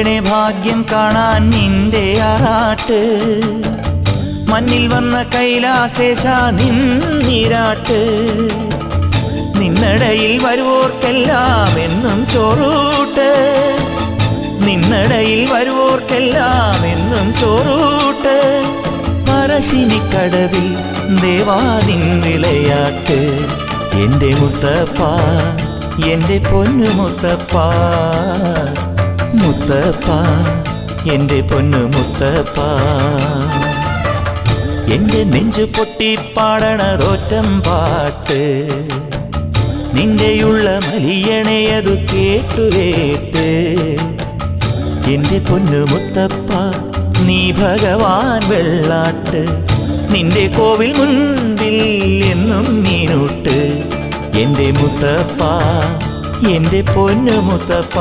തരണേ ഭാഗ്യം കാണാൻ നിന്റെ ആറാട്ട്. മണ്ണിൽ വന്ന കൈലാസേശ നിന്നിരാട്ട്. നിന്നടയിൽ വരുവോർക്കെല്ലാം എന്നും ചോറൂട്ട്. നിന്നടയിൽ വരുവോർക്കെല്ലാം എന്നും ചോറൂട്ട്. പറശ്ശിനിക്കടവിൽ ദേവാദിൻ വിളയാട്ട്. എൻ്റെ മുത്തപ്പ, എൻ്റെ പൊന്നു മുത്തപ്പ, മുത്തപ്പ, എൻ്റെ പൊന്നു മുത്തപ്പ. എൻ്റെ നെഞ്ചു പൊട്ടി പാടണതൊറ്റം പാട്ട്. നിന്റെയുള്ള മലിയണയതു കേട്ടുകേട്ട്. എൻ്റെ പൊന്നു മുത്തപ്പ, നീ ഭഗവാൻ വെള്ളാട്ട്. നിന്റെ കോവിൽ മുൻപിൽ എന്നും നീനൂട്ട്. എൻ്റെ മുത്തപ്പ, എൻ്റെ പൊന്നു മുത്തപ്പ.